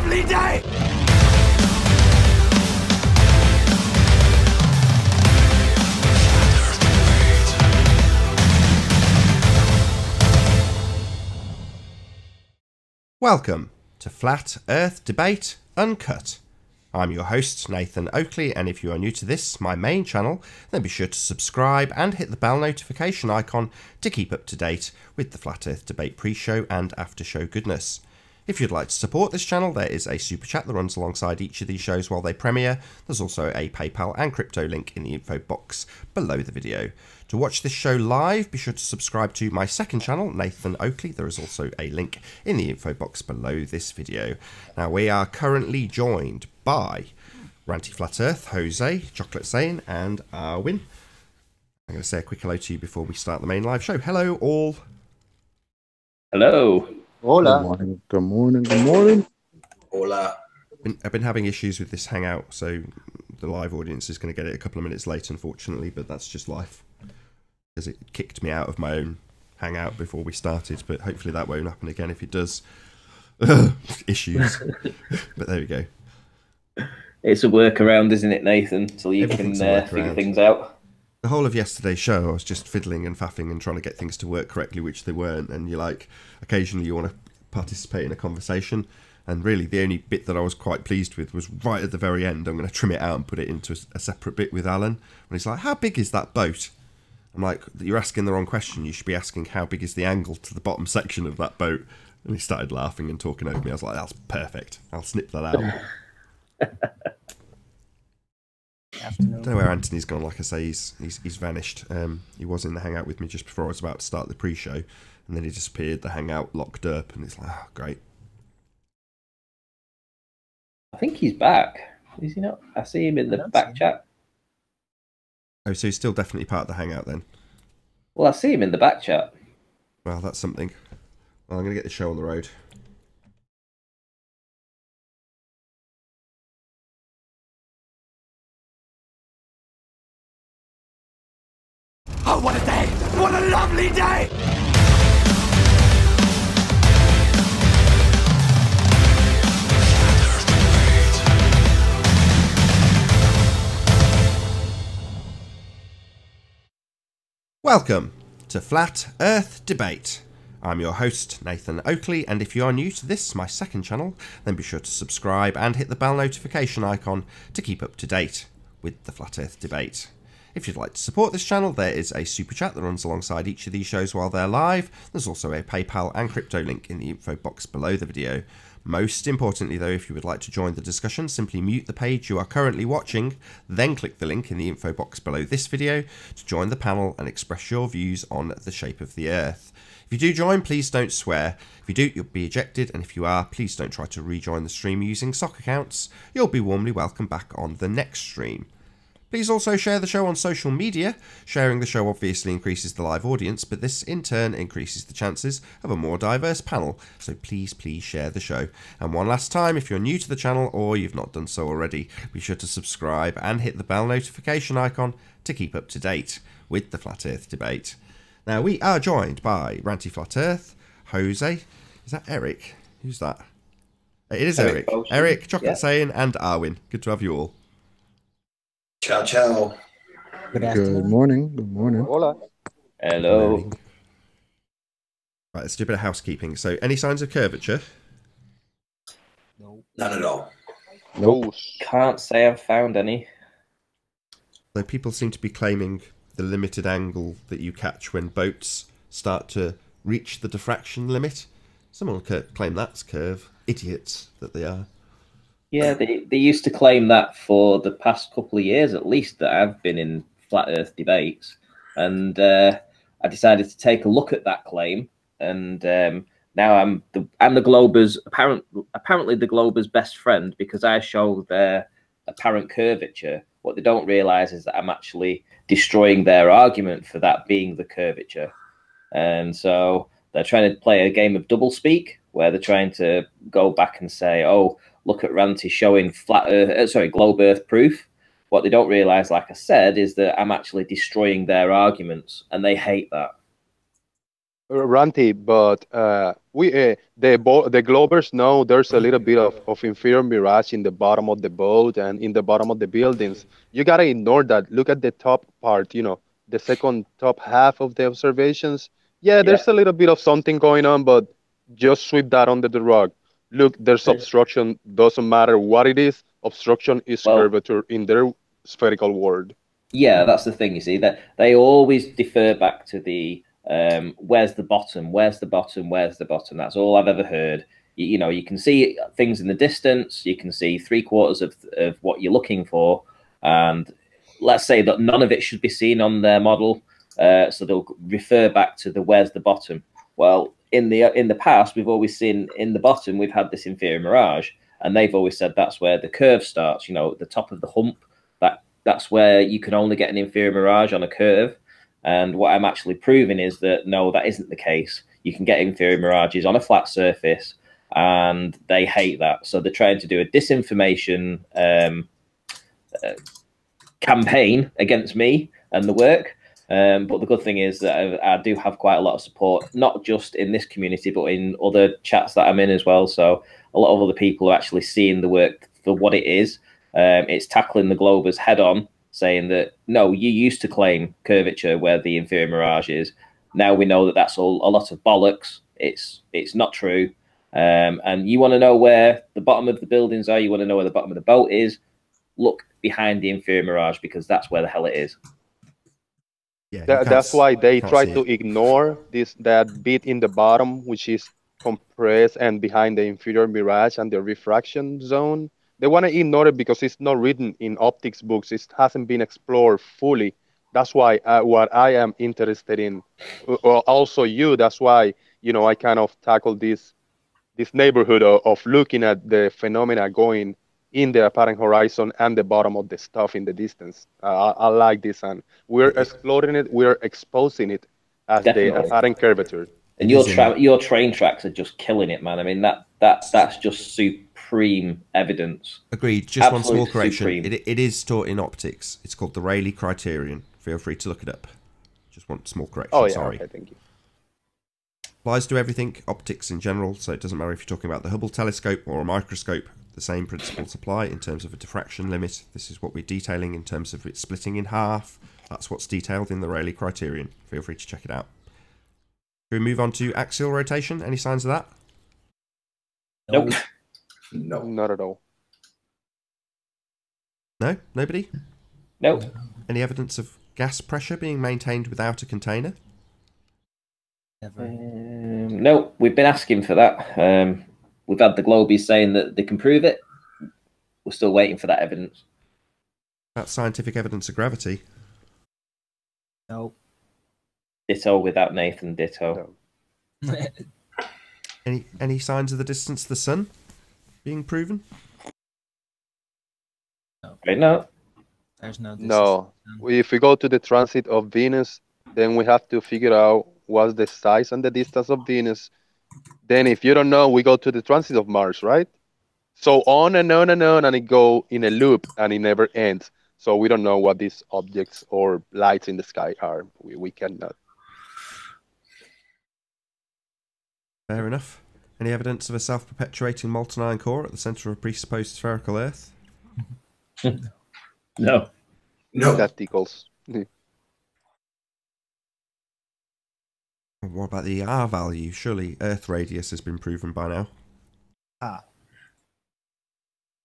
lovely day! Welcome to Flat Earth Debate Uncut. I'm your host, Nathan Oakley, and if you are new to this, my main channel, then be sure to subscribe and hit the bell notification icon to keep up to date with the Flat Earth Debate pre-show and after-show goodness. If you'd like to support this channel, there is a super chat that runs alongside each of these shows while they premiere. There's also a PayPal and crypto link in the info box below the video. To watch this show live, be sure to subscribe to my second channel, Nathan Oakley. There is also a link in the info box below this video. Now, we are currently joined by Ranty Flat Earth, Jose, Chocolate Sane, and Arwin. I'm going to say a quick hello to you before we start the main live show. Hello, all. Hello. Hola. Good morning, good morning, good morning. Hola. I've been having issues with this Hangout, so the live audience is going to get it a couple of minutes late, unfortunately, but that's just life. Because it kicked me out of my own Hangout before we started, but hopefully that won't happen again. If it does, issues. But there we go. It's a workaround, isn't it, Nathan? Until you can figure things out. The whole of yesterday's show, I was just fiddling and faffing and trying to get things to work correctly, which they weren't. And you're like, occasionally you want to participate in a conversation. And really, the only bit that I was quite pleased with was right at the very end. I'm going to trim it out and put it into a separate bit with Alan. And he's like, how big is that boat? I'm like, you're asking the wrong question. You should be asking how big is the angle to the bottom section of that boat. And he started laughing and talking over me. I was like, that's perfect. I'll snip that out. I don't know where Anthony's gone. Like I say, he's vanished. He was in the Hangout with me just before I was about to start the pre-show, and then he disappeared. The Hangout locked up, and it's like, oh, great. I think he's back. Is he not? I see him in the back chat. Oh, so he's still definitely part of the Hangout then? Well, I see him in the back chat. Well, that's something. Well, I'm going to get the show on the road. Oh, what a day! What a lovely day! Welcome to Flat Earth Debate. I'm your host, Nathan Oakley, and if you are new to this, my second channel, then be sure to subscribe and hit the bell notification icon to keep up to date with the Flat Earth Debate. If you'd like to support this channel, there is a super chat that runs alongside each of these shows while they're live. There's also a PayPal and crypto link in the info box below the video. Most importantly though, if you would like to join the discussion, simply mute the page you are currently watching, then click the link in the info box below this video to join the panel and express your views on the shape of the Earth. If you do join, please don't swear. If you do, you'll be ejected, and if you are, please don't try to rejoin the stream using sock accounts. You'll be warmly welcome back on the next stream. Please also share the show on social media. Sharing the show obviously increases the live audience, but this in turn increases the chances of a more diverse panel. So please share the show. And one last time, if you're new to the channel or you've not done so already, be sure to subscribe and hit the bell notification icon to keep up to date with the Flat Earth Debate. Now, we are joined by Ranty Flat Earth, Jose, is that Eric? Who's that? It is Eric. Eric, Chocolate Sane, and Arwin. Good to have you all. Ciao, ciao. Good morning, good morning. Hola. Hello. Right, let's do a bit of housekeeping. So, any signs of curvature? No. None at all. Nope. Can't say I've found any. So people seem to be claiming the limited angle that you catch when boats start to reach the diffraction limit. Someone could claim that's curve. Idiots that they are. Yeah, they used to claim that for the past couple of years, at least, that I've been in Flat Earth debates. And I decided to take a look at that claim. And now I'm the Glober's, apparently the Glober's best friend, because I show their apparent curvature. What they don't realise is that I'm actually destroying their argument for that being the curvature. And so they're trying to play a game of doublespeak, where they're trying to go back and say, oh, look at Ranty showing globe Earth proof. What they don't realise, like I said, is that I'm actually destroying their arguments, and they hate that. Ranty, but the Glovers know there's a little bit of inferior mirage in the bottom of the boat and in the bottom of the buildings. You gotta ignore that. Look at the top part, the second top half of the observations. Yeah, Yeah. there's a little bit of something going on, but just sweep that under the rug. Look, there's obstruction. Doesn't matter what it is. Obstruction is Well, curvature in their spherical world. yeah, that's the thing. You see that they always defer back to the where's the bottom, where's the bottom, where's the bottom. That's all I've ever heard. You know, you can see things in the distance. You can see 3/4 of what you're looking for, and let's say that none of it should be seen on their model. So they'll refer back to the where's the bottom. Well, in the past, we've always seen in the bottom we've had this inferior mirage, and they've always said that's where the curve starts. You know, at the top of the hump. That's where you can only get an inferior mirage on a curve. And what I'm actually proving is that no, that isn't the case. You can get inferior mirages on a flat surface, and they hate that. So they're trying to do a disinformation campaign against me and the work. But the good thing is that I do have quite a lot of support, not just in this community, but in other chats that I'm in as well. So a lot of other people are actually seeing the work for what it is. It's tackling the Globers head on, saying that, no, you used to claim curvature where the inferior mirage is. Now we know that that's all a lot of bollocks. It's not true. And you want to know where the bottom of the buildings are, you want to know where the bottom of the boat is, look behind the inferior mirage, because that's where the hell it is. Yeah, That's why they try to ignore that bit in the bottom, which is compressed and behind the inferior mirage and the refraction zone. They want to ignore it because it's not written in optics books. It hasn't been explored fully. That's why what I am interested in, also you. That's why I kind of tackle this neighborhood of looking at the phenomena going in the apparent horizon and the bottom of the stuff in the distance. I like this, and we're exploring it. We're exposing it as Definitely. the apparent curvature. And your train tracks are just killing it, man. I mean that's just supreme evidence. Agreed. Just one small Absolute correction. supreme. It is taught in optics. It's called the Rayleigh criterion. Feel free to look it up. Just one small correction. Oh yeah, sorry. okay, thank you. Applies to everything, optics in general, so it doesn't matter if you're talking about the Hubble telescope or a microscope, the same principles apply in terms of a diffraction limit. This is what we're detailing in terms of it splitting in half. That's what's detailed in the Rayleigh criterion. Feel free to check it out. Can we move on to axial rotation? Any signs of that? Nope. No. Not at all. No? Nobody? Nope. Any evidence of gas pressure being maintained without a container? No, we've been asking for that. We've had the Globies saying that they can prove it. We're still waiting for that evidence. That's scientific evidence of gravity. Nope. Ditto without Nathan. Ditto. No. Any signs of the distance to the sun being proven? Right now. There's no. No. If we go to the transit of Venus, then we have to figure out what's the size and the distance of Venus. Then if you don't know, we go to the transit of Mars, right? So on and on and on, and it go in a loop, and it never ends. So we don't know what these objects or lights in the sky are. We cannot. Fair enough. Any evidence of a self-perpetuating molten iron core at the centre of a presupposed spherical Earth? No. No. That tickles. What about the R value? Surely Earth radius has been proven by now.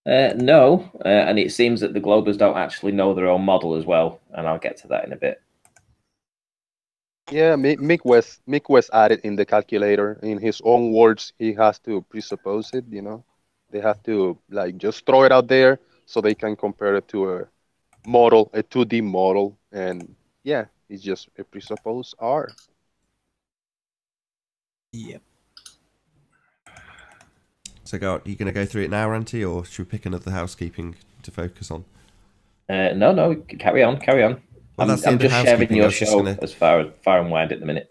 No, and it seems that the Globers don't actually know their own model as well, and I'll get to that in a bit. Yeah, Mick West added in the calculator. In his own words, he has to presuppose it, They have to just throw it out there so they can compare it to a model, a 2D model. And yeah, it's just a presupposed R. Yep. So are you going to go through it now, Ranty, or should we pick another housekeeping to focus on? No, carry on. Well, I'm just sharing your show as far and wide at the minute.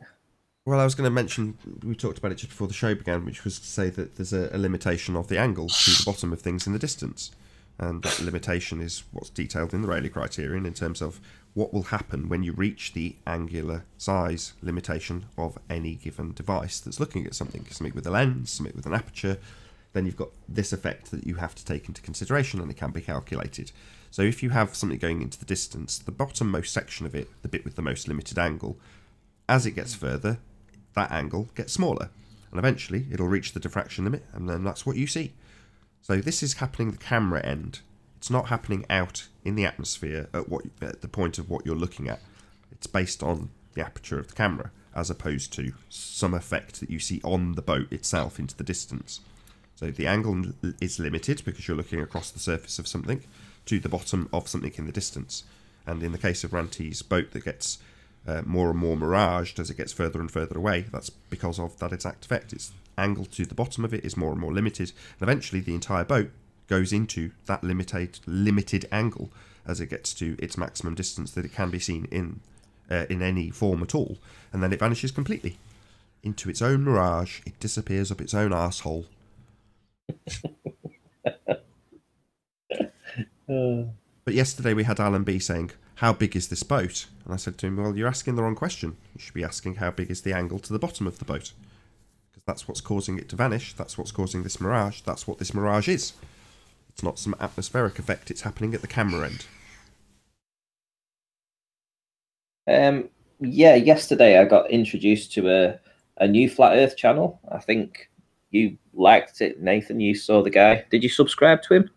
Well, I was going to mention, we talked about it just before the show began, which was to say that there's a limitation of the angle to the bottom of things in the distance. And that limitation is what's detailed in the Rayleigh criterion in terms of what will happen when you reach the angular size limitation of any given device that's looking at something with a lens, something with an aperture. Then you've got this effect that you have to take into consideration, and it can be calculated. So if you have something going into the distance, the bottommost section of it, the bit with the most limited angle, as it gets further, that angle gets smaller, and eventually it'll reach the diffraction limit, and then that's what you see. So this is happening the camera end. It's not happening out in the atmosphere at the point of what you're looking at. It's based on the aperture of the camera, as opposed to some effect that you see on the boat itself into the distance. So the angle is limited because you're looking across the surface of something to the bottom of something in the distance. And in the case of Ranti's boat that gets more and more miraged as it gets further and further away, that's because of that exact effect. Its angle to the bottom of it is more and more limited, and eventually the entire boat goes into that limited angle as it gets to its maximum distance that it can be seen in any form at all, and then it vanishes completely into its own mirage. It disappears up its own arsehole. But yesterday we had Alan B saying, how big is this boat? And I said to him, well, you're asking the wrong question. You should be asking how big is the angle to the bottom of the boat, because that's what's causing it to vanish. That's what's causing this mirage. That's what this mirage is. It's not some atmospheric effect. It's happening at the camera end. Yeah, yesterday I got introduced to a new Flat Earth channel. I think you liked it, Nathan. You saw the guy. Did you subscribe to him?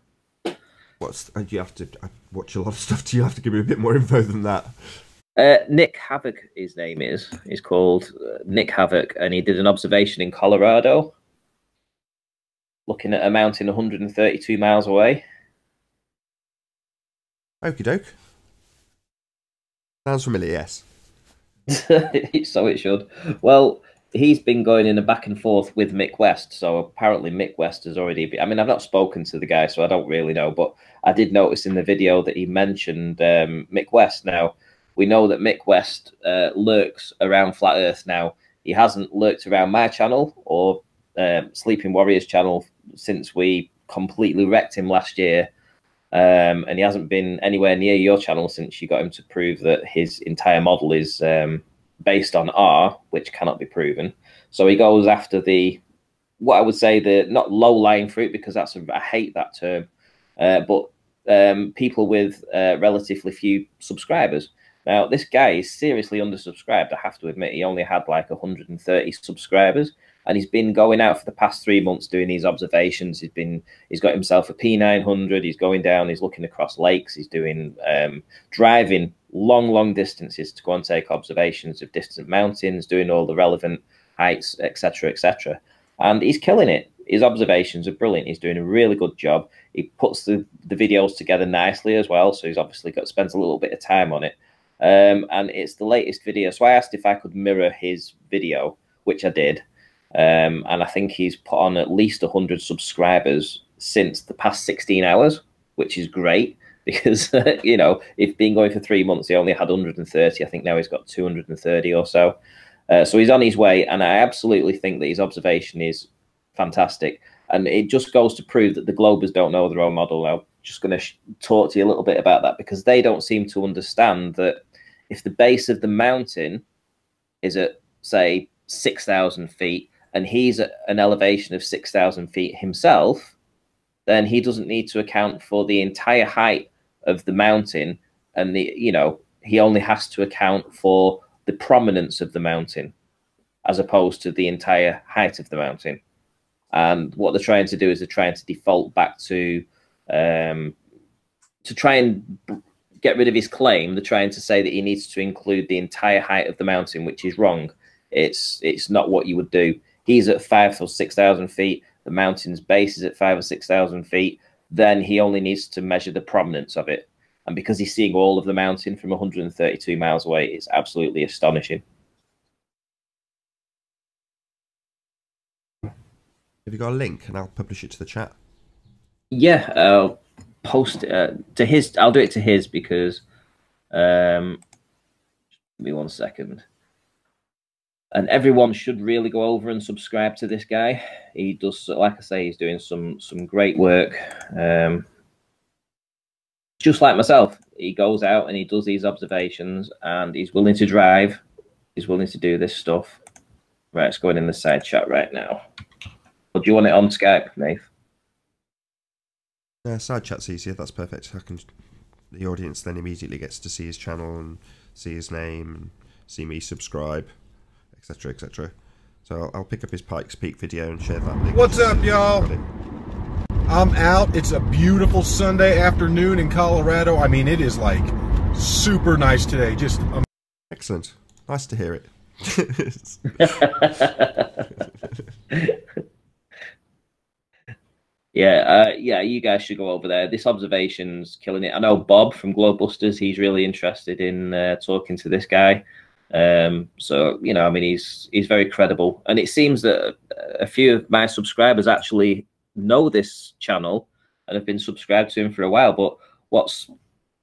You have to watch a lot of stuff. Do you have to give me a bit more info than that? Nick Havoc, his name is. He's called Nick Havoc, and he did an observation in Colorado, looking at a mountain 132 miles away. Okie doke. Sounds familiar, yes. So it should. Well, he's been going in a back and forth with Mick West. So apparently Mick West has already... I mean, I've not spoken to the guy, so I don't really know. But I did notice in the video that he mentioned Mick West. Now, we know that Mick West lurks around Flat Earth now. He hasn't lurked around my channel or Sleeping Warriors channel since we completely wrecked him last year. And he hasn't been anywhere near your channel since you got him to prove that his entire model is based on R, which cannot be proven. So he goes after what I would say the not low-lying fruit, because I hate that term, but people with relatively few subscribers. Now, this guy is seriously undersubscribed, I have to admit. He only had like 130 subscribers, and he's been going out for the past 3 months doing these observations. He's got himself a P900. He's going down. He's looking across lakes. He's doing driving long distances to go and take observations of distant mountains, doing all the relevant heights, etc., etc. And he's killing it. His observations are brilliant. He's doing a really good job. He puts the videos together nicely as well. So he's obviously spends a little bit of time on it. And it's the latest video. So I asked if I could mirror his video, which I did. And I think he's put on at least 100 subscribers since the past 16 hours, which is great because, you know, if been going for 3 months, he only had 130. I think now he's got 230 or so. So he's on his way. And I absolutely think that his observation is fantastic. And it just goes to prove that the Globers don't know their own model. I'm just going to talk to you a little bit about that, because they don't seem to understand that if the base of the mountain is at, say, 6,000 feet, and he's at an elevation of 6,000 feet himself, then he doesn't need to account for the entire height of the mountain. And he only has to account for the prominence of the mountain as opposed to the entire height of the mountain. And what they're trying to do is they're trying to default back to try and get rid of his claim. They're trying to say that he needs to include the entire height of the mountain, which is wrong. It's not what you would do. He's at 5,000 or 6,000 feet. The mountain's base is at 5,000 or 6,000 feet. Then he only needs to measure the prominence of it. And because he's seeing all of the mountain from 132 miles away, it's absolutely astonishing. Have you got a link, and I'll publish it to the chat? Yeah, I'll post to his. I'll do it to his because. Give me 1 second. And everyone should really go over and subscribe to this guy. He does, like I say, he's doing some great work. just like myself, he goes out and he does these observations, and he's willing to drive. He's willing to do this stuff. Right, it's going in the side chat right now. Or do you want it on Skype, Nath? Side chat's easier. That's perfect. The audience then immediately gets to see his channel and see his name and see me subscribe, etc., etc. So I'll pick up his Pikes Peak video and share that link. What's up, y'all? I'm out. It's a beautiful Sunday afternoon in Colorado. I mean, it is like super nice today. Just excellent. Nice to hear it. Yeah, you guys should go over there. This observation's killing it. I know Bob from Globebusters, he's really interested in talking to this guy. So, you know, I mean, he's very credible. And it seems that a few of my subscribers actually know this channel and have been subscribed to him for a while. But what's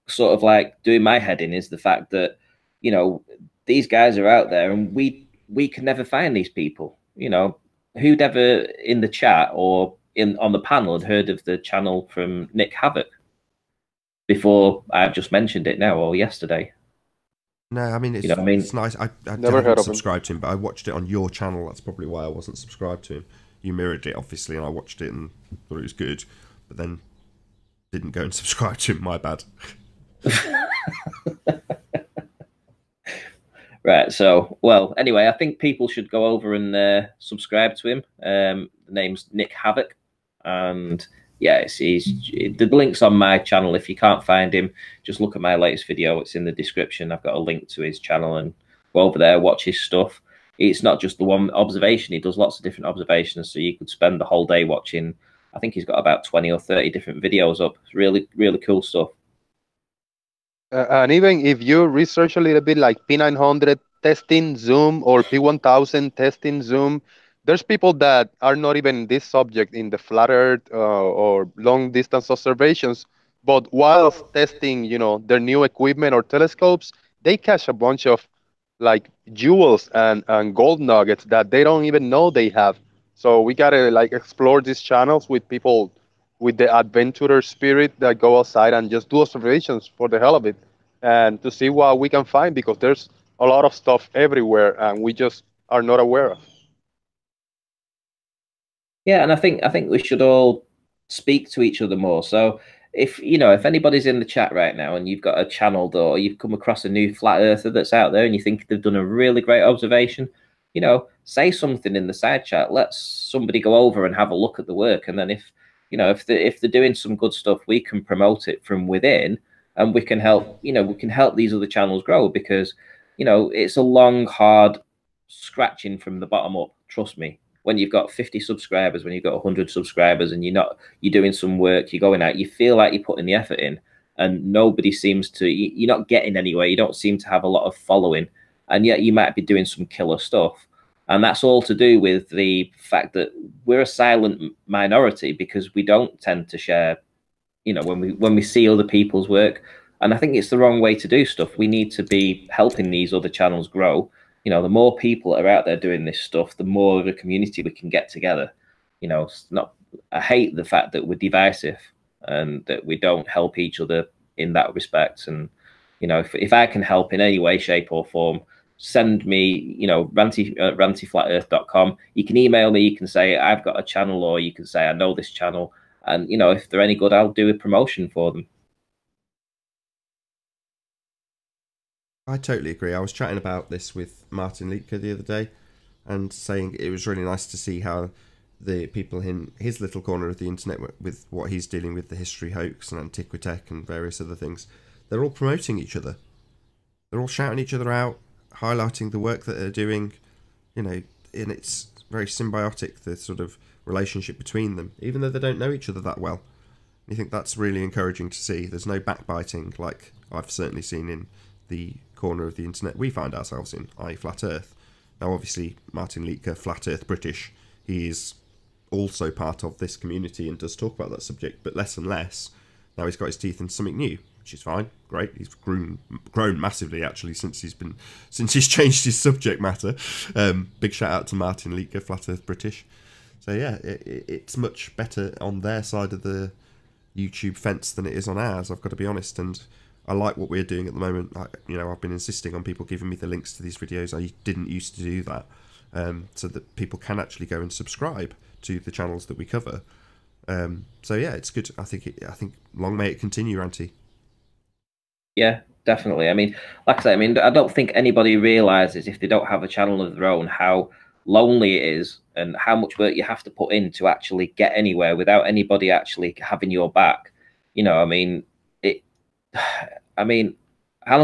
sort of like doing my head in is the fact that, you know, these guys are out there and we can never find these people. You know, who'd ever in the chat or on the panel had heard of the channel from Nick Havoc before I've just mentioned it now or yesterday? No, I mean, it's, you know what I mean? It's nice. I never heard of subscribed to him, but I watched it on your channel. That's probably why I wasn't subscribed to him. You mirrored it, obviously, and I watched it and thought it was good, but then didn't go and subscribe to him. My bad. Right, so, well, anyway, I think people should go over and subscribe to him. The name's Nick Havoc, and yeah, the link's on my channel. If you can't find him, just look at my latest video. It's in the description. I've got a link to his channel, and go over there, watch his stuff. It's not just the one observation. He does lots of different observations, so you could spend the whole day watching. I think he's got about 20 or 30 different videos up. It's really, really cool stuff. And even if you research a little bit like P900 testing Zoom or P1000 testing Zoom, there's people that are not even in this subject in the flat earth or long distance observations, but whilst testing, you know, their new equipment or telescopes, they catch a bunch of like jewels and gold nuggets that they don't even know they have. So we gotta like explore these channels with people with the adventurer spirit that go outside and just do observations for the hell of it and to see what we can find, because there's a lot of stuff everywhere and we just are not aware of. Yeah, and I think we should all speak to each other more. So if anybody's in the chat right now and you've got a channel or you've come across a new flat earther that's out there and you think they've done a really great observation, you know, say something in the side chat. Let somebody go over and have a look at the work, and then if they're doing some good stuff, we can promote it from within, and we can help these other channels grow, because, you know, it's a long, hard scratching from the bottom up. Trust me. When you've got 50 subscribers, when you've got 100 subscribers, and you're doing some work, you're going out, you feel like you're putting the effort in, and nobody seems to, you're not getting anywhere. You don't seem to have a lot of following, and yet you might be doing some killer stuff. And that's all to do with the fact that we're a silent minority, because we don't tend to share, you know, when we see other people's work. And I think it's the wrong way to do stuff. We need to be helping these other channels grow. You know, the more people that are out there doing this stuff, the more of a community we can get together. You know, I hate the fact that we're divisive and that we don't help each other in that respect. And, you know, if I can help in any way, shape or form, send me, you know, rantyflatearth.com. You can email me, you can say, I've got a channel, or you can say, I know this channel. And, you know, if they're any good, I'll do a promotion for them. I totally agree. I was chatting about this with Martin Liedtke the other day and saying it was really nice to see how the people in his little corner of the internet, with what he's dealing with, the history hoax and Antiquitech and various other things, they're all promoting each other. They're all shouting each other out, highlighting the work that they're doing, you know, and it's very symbiotic, the sort of relationship between them, even though they don't know each other that well. I think that's really encouraging to see. There's no backbiting like I've certainly seen in the corner of the internet we find ourselves in, i.e. Flat Earth. Now obviously Martin Liedtke, Flat Earth British, he is also part of this community and does talk about that subject, but less and less. Now he's got his teeth into something new, which is fine, great. He's grown massively actually since he's changed his subject matter. Big shout out to Martin Liedtke, Flat Earth British. So yeah, it's much better on their side of the YouTube fence than it is on ours, I've got to be honest, and I like what we're doing at the moment. I've been insisting on people giving me the links to these videos. I didn't used to do that, so that people can actually go and subscribe to the channels that we cover. So yeah, it's good. I think long may it continue, Ranty. Yeah, definitely. I mean, like I say, I don't think anybody realizes, if they don't have a channel of their own, how lonely it is and how much work you have to put in to actually get anywhere without anybody actually having your back. How long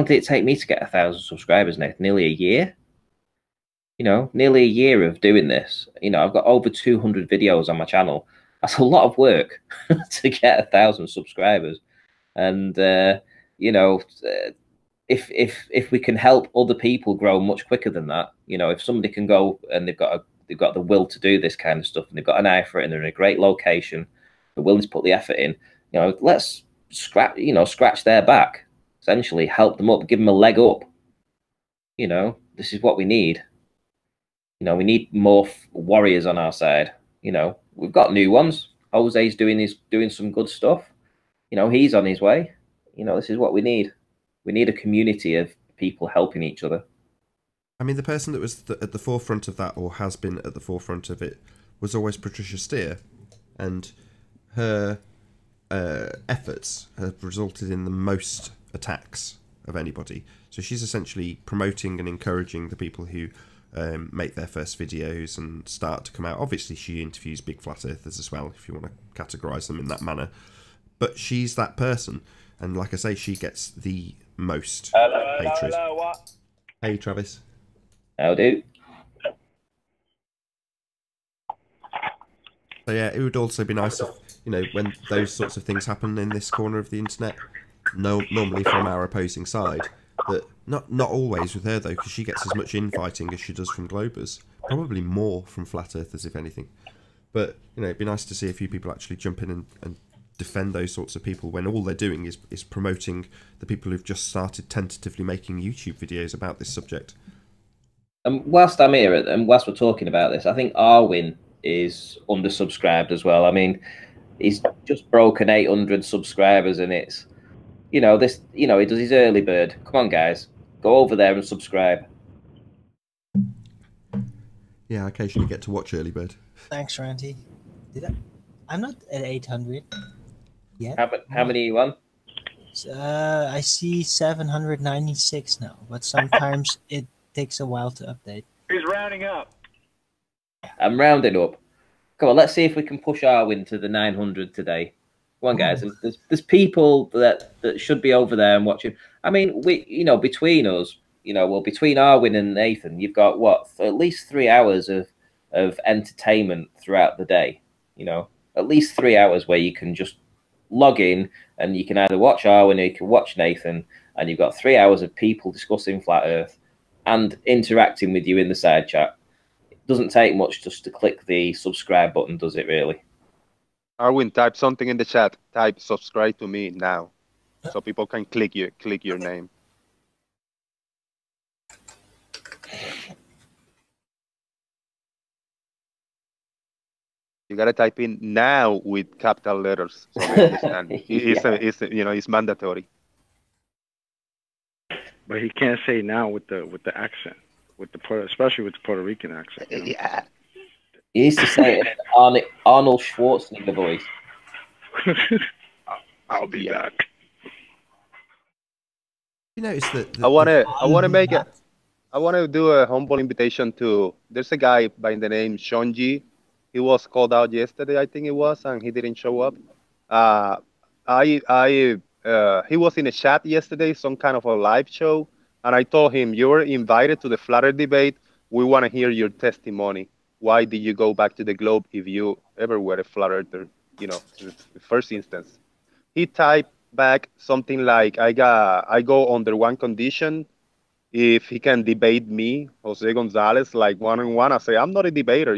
did it take me to get 1,000 subscribers, Nathan? Nearly a year. Nearly a year of doing this. I've got over 200 videos on my channel. That's a lot of work to get 1,000 subscribers. And if we can help other people grow much quicker than that, if somebody can go and they've got the will to do this kind of stuff, and they've got an eye for it, and they're in a great location, they're willing to put the effort in, let's scratch their back, essentially help them up, give them a leg up. This is what we need. We need more warriors on our side. We've got new ones. Jose's doing some good stuff. He's on his way. This is what we need. We need a community of people helping each other. I mean, the person that was at the forefront of that, or has been at the forefront of it, was always Patricia Steer, and her efforts have resulted in the most attacks of anybody. So she's essentially promoting and encouraging the people who make their first videos and start to come out. Obviously, she interviews big flat earthers as well, if you want to categorise them in that manner. But she's that person, and like I say, she gets the most hatred. What? Hey, Travis. How do? So yeah, it would also be nice if, when those sorts of things happen in this corner of the internet, normally from our opposing side, that not always with her though, because she gets as much infighting as she does from Globers, probably more from flat earthers if anything. But it'd be nice to see a few people actually jump in and defend those sorts of people, when all they're doing is promoting the people who've just started tentatively making YouTube videos about this subject. Whilst I'm here and whilst we're talking about this, I think Arwin is undersubscribed as well. I mean, he's just broken 800 subscribers, and it's he does his early bird. Come on, guys, go over there and subscribe. Yeah, I occasionally get to watch early bird. Thanks, Ranty. I'm not at 800 yet. How many are you on? I see 796 now, but sometimes it takes a while to update. He's rounding up. I'm rounding up. Come on, let's see if we can push Arwin to the 900 today. Come on, guys. There's people that should be over there and watching. I mean, between us, between Arwin and Nathan, you've got at least 3 hours of entertainment throughout the day. At least 3 hours where you can just log in and you can either watch Arwin or you can watch Nathan, and you've got 3 hours of people discussing flat Earth and interacting with you in the side chat. It doesn't take much just to click the subscribe button, does it really? Arwin, type something in the chat. Type subscribe to me now, so people can click your name. You gotta type in now with capital letters, so they understand. It's mandatory. But he can't say now with the accent, especially with the Puerto Rican accent. Yeah. He used to say it in Arnold Schwarzenegger voice. I'll be back. You notice that I wanna do a humble invitation to. There's a guy by the name Sean G. He was called out yesterday, I think it was, and he didn't show up. He was in a chat yesterday, some kind of a live show, and I told him, you're invited to the Flat Earth debate. We want to hear your testimony. Why did you go back to the globe if you ever were a flat earther? In the first instance. He typed back something like, I go under one condition. If he can debate me, Jose Gonzalez, like one-on-one, I say, I'm not a debater,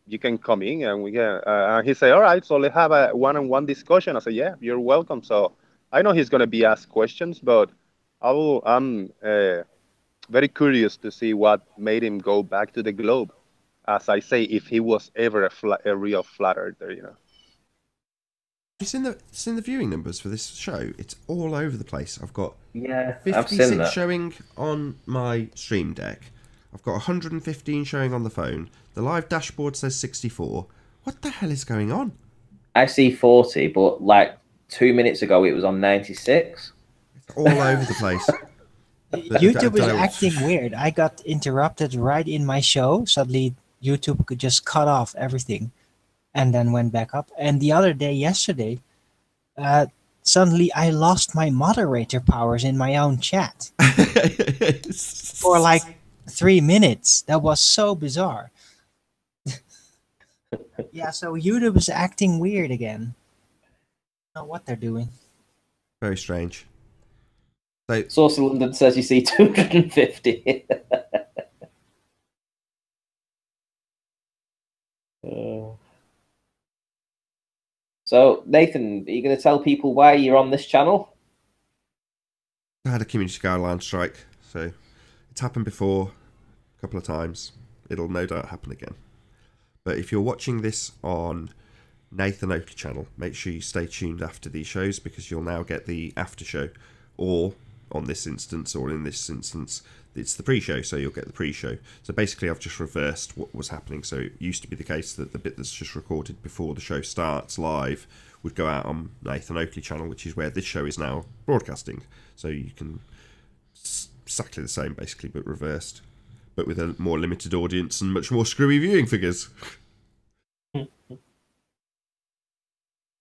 you can come in and we can. He said, all right, so let's have a one-on-one discussion. I said, yeah, you're welcome. So I know he's going to be asked questions, but I'm very curious to see what made him go back to the globe. As I say, if he was ever a real flat earther, It's in the viewing numbers for this show. It's all over the place. I've got Yeah, I've 56 seen that. showing on my stream deck. I've got 115 showing on the phone. The live dashboard says 64. What the hell is going on? I see 40, but like 2 minutes ago it was on 96. It's all over the place. YouTube is acting weird. I got interrupted right in my show. Suddenly, YouTube could just cut off everything and then went back up. And the other day, yesterday, suddenly I lost my moderator powers in my own chat for like 3 minutes. That was so bizarre. Yeah, so YouTube is acting weird again. I don't know what they're doing. Very strange. So, Source of London says you see 250. So, Nathan, are you going to tell people why you're on this channel? I had a community guideline strike, so it's happened before a couple of times. It'll no doubt happen again. But if you're watching this on Nathan Oakley channel, make sure you stay tuned after these shows, because you'll now get the after show, or on this instance, or in this instance, it's the pre-show, so you'll get the pre-show. So basically I've just reversed what was happening. So it used to be the case that the bit that's just recorded before the show starts live would go out on Nathan Oakley channel, which is where this show is now broadcasting. So you can exactly the same basically, but reversed, but with a more limited audience and much more screwy viewing figures. And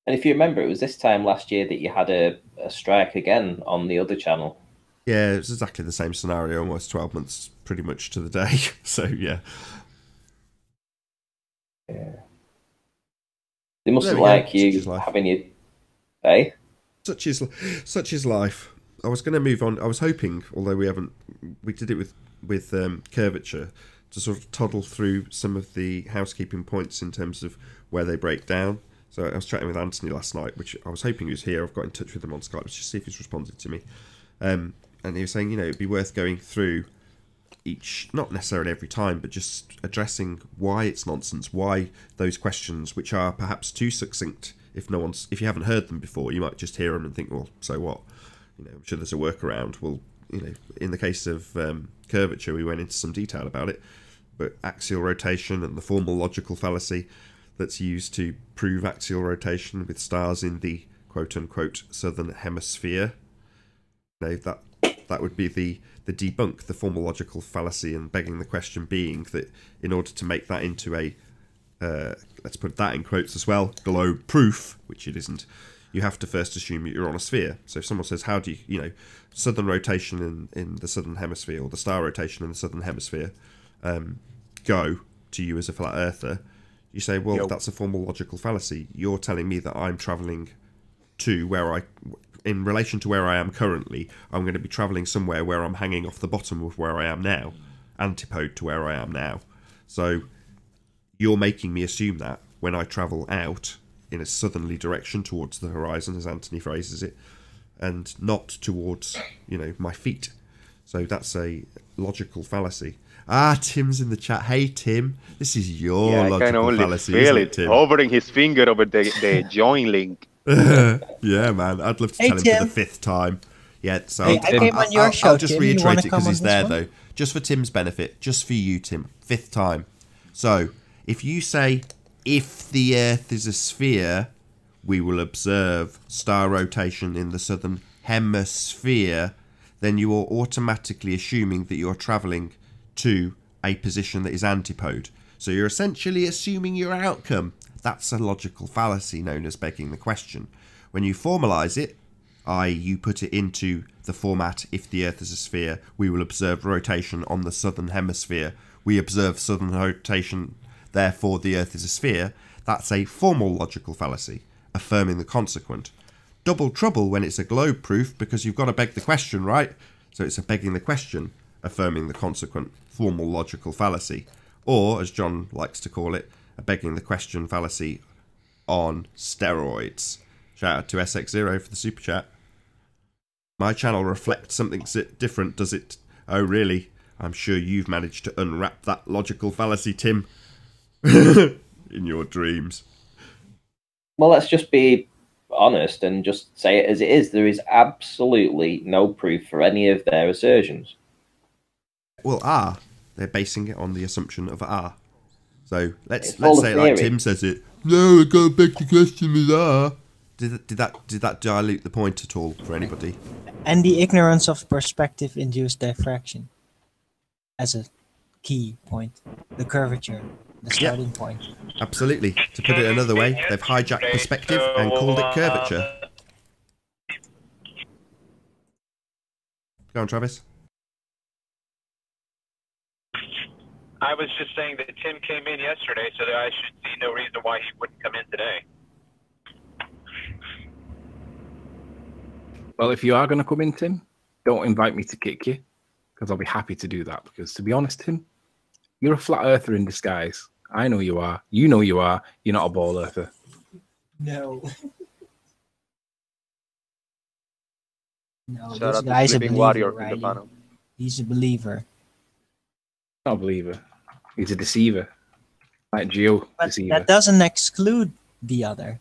if you remember, it was this time last year that you had a strike again on the other channel. Yeah, it's exactly the same scenario, almost 12 months pretty much to the day. So, yeah. Yeah. They mustn't like you having you... Eh? Such is life. I was going to move on. I was hoping, although we did it with curvature, to sort of toddle through some of the housekeeping points in terms of where they break down. So I was chatting with Anthony last night, which I was hoping he was here. I've got in touch with him on Skype just to see if he's responded to me. And he was saying, it'd be worth going through each, not necessarily every time, but just addressing why it's nonsense, why those questions, which are perhaps too succinct, if you haven't heard them before, you might just hear them and think, well, so what? I'm sure there's a workaround. Well, in the case of curvature, we went into some detail about it, but axial rotation and the formal logical fallacy that's used to prove axial rotation with stars in the quote-unquote southern hemisphere. That would be the debunk, the formal logical fallacy, and begging the question being that in order to make that into a, let's put that in quotes as well, globe proof, which it isn't, you have to first assume you're on a sphere. So if someone says, how do you, southern rotation in the southern hemisphere, or the star rotation in the southern hemisphere, go to you as a flat earther, you say, well, that's a formal logical fallacy. You're telling me that I'm travelling to in relation to where I am currently, I'm going to be travelling somewhere where I'm hanging off the bottom of where I am now, antipode to where I am now. So you're making me assume that when I travel out in a southerly direction towards the horizon, as Anthony phrases it, and not towards, my feet. So that's a logical fallacy. Tim's in the chat. Hey, Tim, this is your logical fallacy, feel isn't it, it, Tim? hovering his finger over the join link. Yeah, man, I'd love to tell him Tim. for the 5th time. Yeah, so I came on your show, I'll just Tim. You reiterate wanna it because come he's on this there, one? though. Just for Tim's benefit, just for you, Tim. 5th time. So, if you say, if the Earth is a sphere, we will observe star rotation in the southern hemisphere, then you are automatically assuming that you're travelling to a position that is antipode. So you're essentially assuming your outcome. That's a logical fallacy known as begging the question. When you formalise it, i.e. you put it into the format, if the Earth is a sphere, we will observe rotation on the southern hemisphere. We observe southern rotation, therefore the Earth is a sphere. That's a formal logical fallacy, affirming the consequent. Double trouble when it's a globe proof, because you've got to beg the question, right? So it's a begging the question, affirming the consequent, formal logical fallacy. Or, as John likes to call it, a begging the question fallacy on steroids. Shout out to SX0 for the super chat. My channel reflects something different, does it? Oh, really? I'm sure you've managed to unwrap that logical fallacy, Tim. In your dreams. Well, let's just be honest and just say it as it is. There is absolutely no proof for any of their assertions. Well, R, they're basing it on the assumption of R. So let's full of say like theory. Tim says it. No, I can't back the question with R. Did that dilute the point at all for anybody? And the ignorance of perspective induced diffraction as a key point. The curvature, the starting point. Absolutely. To put it another way, they've hijacked perspective and called it curvature. Go on, Travis. I was just saying that Tim came in yesterday, so that I should see no reason why he wouldn't come in today. Well, if you are going to come in, Tim, don't invite me to kick you, because I'll be happy to do that. Because to be honest, Tim, you're a flat earther in disguise. I know you are. You know you are. You're not a ball earther. No. No, Shout this out to guy's a Sleeping believer, Warrior in the Riley. bottom. He's a believer. Not a believer. He's a deceiver. Like Geo, But deceiver. that doesn't exclude the other.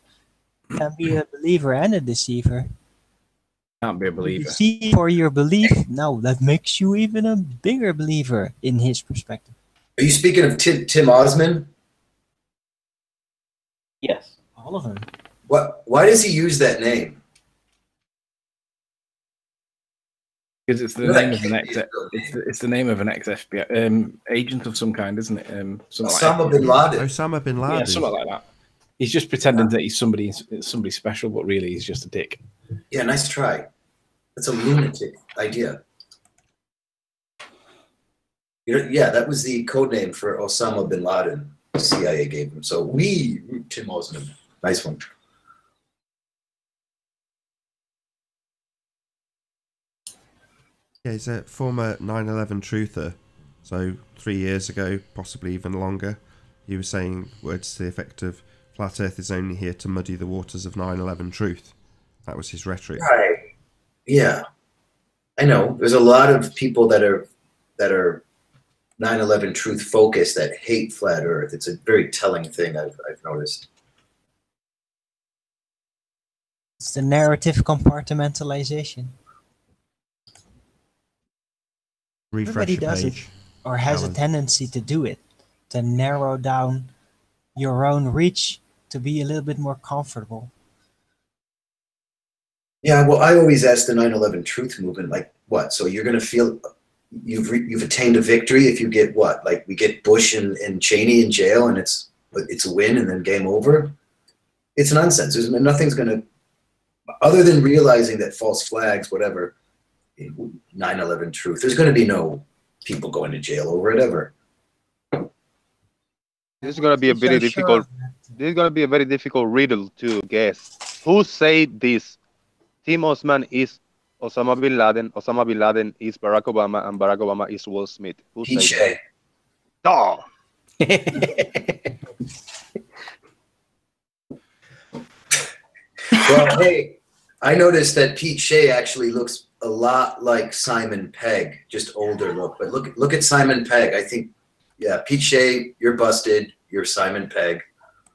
You can be a believer and a deceiver. Can't be a You believer. deceive for your belief. No, that makes you even a bigger believer in his perspective. Are you speaking of Tim Osman? Yes. All of them. Why does he use that name? Because it's the You know name that of an can't ex. be his real name. It's the name of an ex-FBI agent of some kind, isn't it? Something Osama like bin Laden. Osama bin Laden. Yeah, something like that. He's just pretending that he's somebody special, but really he's just a dick. Yeah, nice try. That's a lunatic idea. Yeah, that was the code name for Osama bin Laden. The CIA gave him. So Tim Osman. Nice one. Yeah, he's a former 9/11 truther. So 3 years ago, possibly even longer, he was saying words to the effect of "Flat Earth is only here to muddy the waters of 9/11 truth." That was his rhetoric. Right. Yeah. I know. There's a lot of people that are 9/11 truth focused that hate flat Earth. It's a very telling thing I've noticed. It's the narrative compartmentalization. Refresh Everybody the does it, page. or has Alan. a tendency to do it, to narrow down your own reach to be a little bit more comfortable. Yeah, well, I always ask the 9/11 truth movement, like, what? So you're going to feel you've attained a victory if you get what? Like, we get Bush and Cheney in jail, and it's a win, and then game over. It's nonsense. There's nothing's going to, other than realizing that false flags, whatever, 9/11 truth. There's going to be no people going to jail over it ever. This is gonna be a very difficult. This is gonna be a very difficult riddle to guess. Who said this? Tim Osman is Osama bin Laden. Osama bin Laden is Barack Obama, and Barack Obama is Will Smith. Who said Piche. that? Oh. Well, hey, I noticed that Pete Shea actually looks a lot like Simon Pegg, just older look. But look at Simon Pegg. I think, yeah, Pete Shea, you're busted. You're Simon Pegg.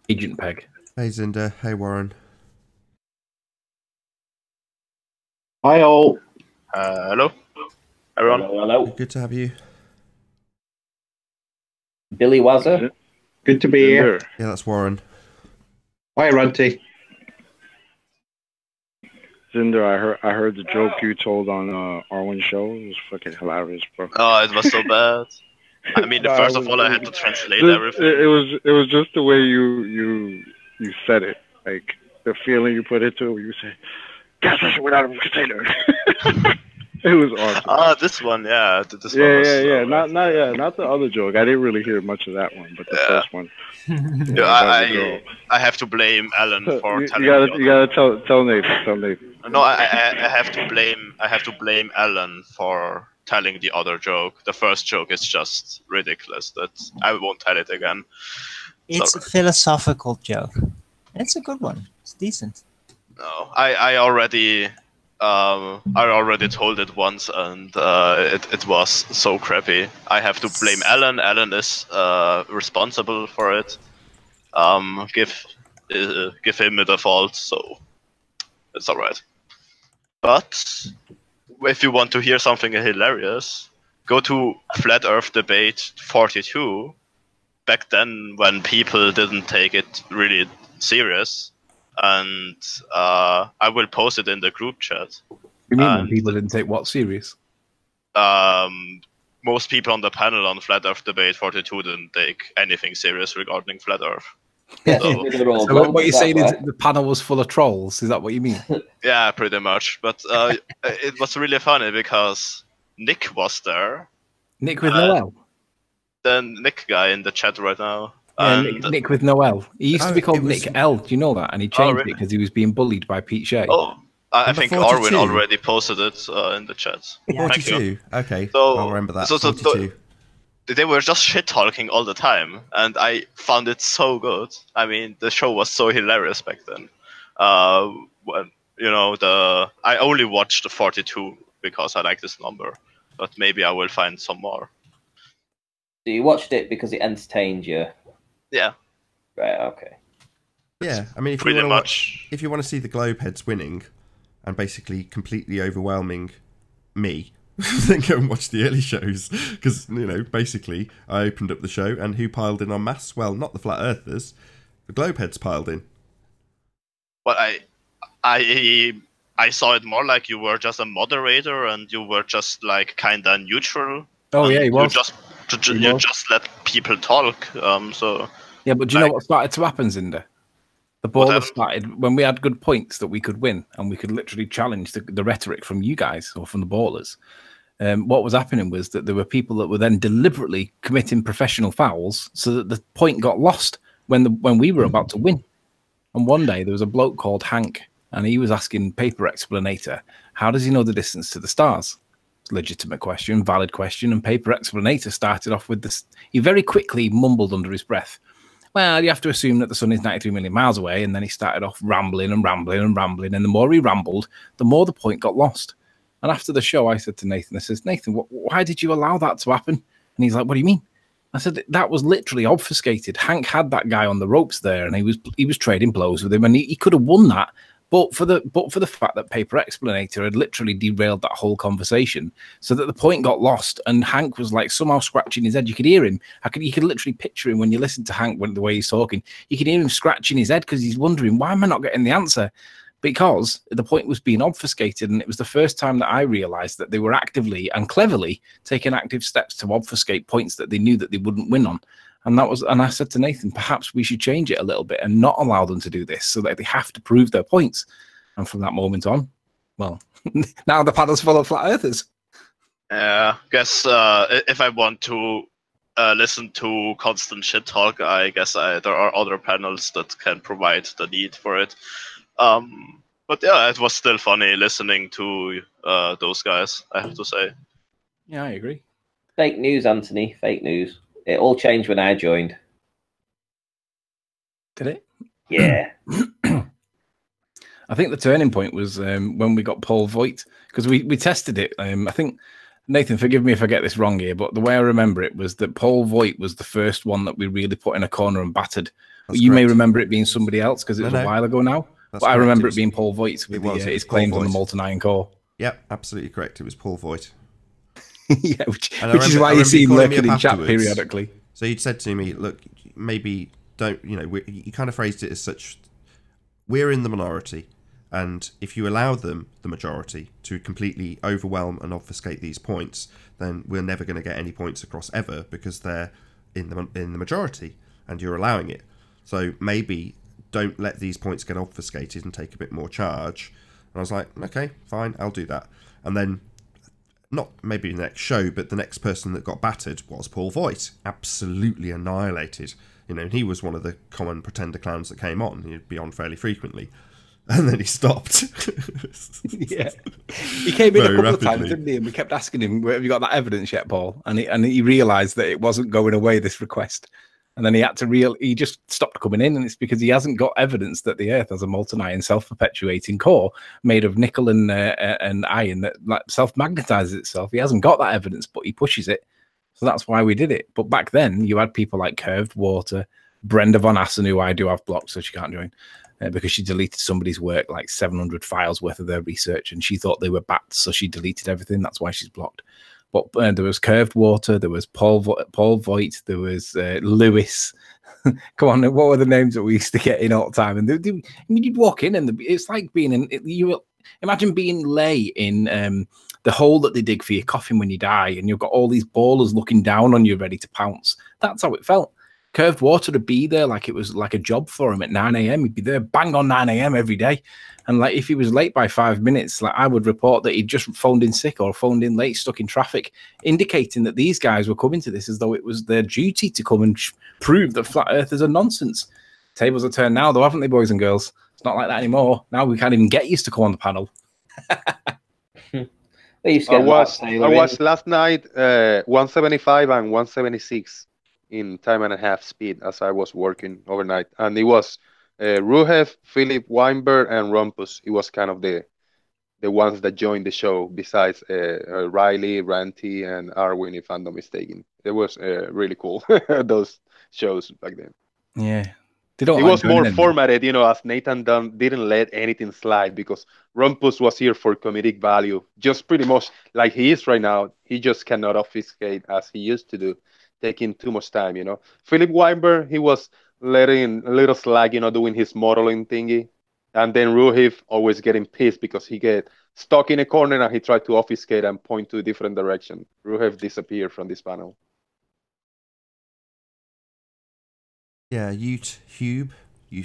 Agent Peg. Hey Zinda. Hey Warren. Hi all. Hello, everyone. Hello. Good to have you. Billy Wazza. Good to be here. Yeah, that's Warren. Hi, Runty. Zinder, I heard the joke you told on Arwen's show. It was fucking hilarious, bro. Oh, it was so bad. I mean, No, first it of was- all, I had to translate It everything. was just the way you said it, like the feeling you put into it. When you say, "Gas station without a container." It was awesome. Ah, this one, yeah. This one Yeah, was yeah, yeah. Not the other joke. I didn't really hear much of that one, but the Yeah. first one. Yeah, about the girl. I have to blame Alan for You telling gotta me. tell Nathan. Tell Nathan. No, I have to blame Alan for telling the other joke. The first joke is just ridiculous. That I won't tell it again. It's a philosophical joke. It's a good one. It's decent. No, I already told it once, and it was so crappy. I have to blame Alan. Alan is responsible for it. Give him the fault. So It's alright. But if you want to hear something hilarious, go to Flat Earth Debate 42. Back then, when people didn't take it really serious, and I will post it in the group chat. You mean when people didn't take what serious? Most people on the panel on Flat Earth Debate 42 didn't take anything serious regarding Flat Earth. Yeah, so what you're saying is the panel was full of trolls? Is that what you mean? Yeah, pretty much. But it was really funny because Nick was there. Nick with Noel? The Nick guy in the chat right now. Yeah, Nick with Noel. He used to be called Nick L. Do you know that? And he changed it because he was being bullied by Pete Shea. Oh, I think 42? Arwin already posted it in the chat. 42. Okay, so, I'll remember that. So 42. They were just shit talking all the time, and I found it so good. I mean, the show was so hilarious back then. When I only watched the 42 because I like this number, but maybe I will find some more. So you watched it because it entertained you? Yeah. Right. Okay. Yeah, I mean, if you want to see the Globeheads winning, and basically completely overwhelming me, then go and watch the early shows, because basically I opened up the show and who piled in en masse? Well, not the Flat Earthers, the Globeheads piled in. Well, I saw it more like you were just a moderator and you were just like kind of neutral. Oh yeah, he was. You just let people talk. So yeah, but do you know what started to happen, Zinder? The baller started when we had good points that we could win, and we could literally challenge the rhetoric from you guys or from the ballers. What was happening was that there were people that were then deliberately committing professional fouls, so that the point got lost when we were about to win. And one day there was a bloke called Hank, and he was asking Paper Explanator, "How does he know the distance to the stars?" Legitimate question, valid question, and Paper Explanator started off with this. He very quickly mumbled under his breath, "Well, you have to assume that the sun is 93 million miles away," and then he started off rambling and rambling and rambling, and the more he rambled, the more the point got lost. And after the show, I said to Nathan, I says, "Nathan, why did you allow that to happen?" And he's like, "What do you mean?" I said, "That was literally obfuscated. Hank had that guy on the ropes there, and he was trading blows with him, and he could have won that. But for the fact that Paper Explanator had literally derailed that whole conversation, so that the point got lost, and Hank was like somehow scratching his head. You could hear him. You could literally picture him when you listen to Hank the way he's talking. You can hear him scratching his head because he's wondering, why am I not getting the answer? Because the point was being obfuscated, and it was the first time that I realized that they were actively and cleverly taking active steps to obfuscate points that they knew that they wouldn't win on. And I said to Nathan, perhaps we should change it a little bit and not allow them to do this, so that they have to prove their points. And from that moment on, well, now the panel's full of flat earthers. Yeah, guess if I want to listen to constant shit talk, I guess there are other panels that can provide the need for it. But yeah, it was still funny listening to those guys, I have to say. Yeah, I agree. Fake news, Anthony. Fake news. It all changed when I joined. Did it? Yeah. I think the turning point was when we got Paul Voigt, because we tested it. I think, Nathan, forgive me if I get this wrong here, but the way I remember it was that Paul Voigt was the first one that we really put in a corner and battered. You may remember it being somebody else because it was a while ago now. But I remember it being Paul Voigt with his claims on the molten iron core. Yep, absolutely correct. It was Paul Voigt. Yeah, which is why you see him lurking in chat periodically. So you'd said to me, look, maybe don't, you kind of phrased it as such, we're in the minority, and if you allow them, the majority, to completely overwhelm and obfuscate these points, then we're never going to get any points across ever, because they're in the majority, and you're allowing it. So maybe don't let these points get obfuscated and take a bit more charge. And I was like, okay, fine, I'll do that. And then, not maybe the next show, but the next person that got battered was Paul Voigt. Absolutely annihilated. He was one of the common pretender clowns that came on. He'd be on fairly frequently. And then he stopped. Yeah. He came in a couple of times, didn't he? And we kept asking him, have you got that evidence yet, Paul? And he realised that it wasn't going away, this request. And then he just stopped coming in, and it's because he hasn't got evidence that the Earth has a molten iron self-perpetuating core made of nickel and iron that self-magnetizes itself. He hasn't got that evidence, but he pushes it. So that's why we did it. But back then, you had people like Curved Water, Brenda Von Assen, who I do have blocked, so she can't join, because she deleted somebody's work, like 700 files worth of their research, and she thought they were bats, so she deleted everything. That's why she's blocked. But there was Curved Water, there was Paul Voigt, there was Lewis. Come on, what were the names that we used to get in all the time? And I mean, you'd walk in, and it's like being in. Imagine being lay in the hole that they dig for your coffin when you die, and you've got all these ballers looking down on you, ready to pounce. That's how it felt. Curved Water to be there like it was like a job for him at 9 a.m. He'd be there bang on 9 a.m. every day. And like if he was late by 5 minutes, like I would report that he'd just phoned in sick or phoned in late, stuck in traffic, indicating that these guys were coming to this as though it was their duty to come and prove that flat earthers are nonsense. Tables are turned now, though, haven't they, boys and girls? It's not like that anymore. Now we can't even get used to come on the panel. I watched last night 175 and 176 in time and a half speed as I was working overnight, and it was Ruhev, Philip Weinberg, and Rumpus. It was kind of the ones that joined the show, besides Riley, Ranty, and Arwin, if I'm not mistaken. It was really cool, those shows back then. Yeah. It was more formatted, you know, as Nathan didn't let anything slide, because Rumpus was here for comedic value, just pretty much like he is right now. He just cannot obfuscate as he used to do, taking too much time, you know. Philip Weinberg, he was letting a little slag, you know, doing his modeling thingy. And then Ruhiv always getting pissed because he get stuck in a corner and he tried to obfuscate and point to a different direction. Ruhiv disappeared from this panel. Yeah, Hube,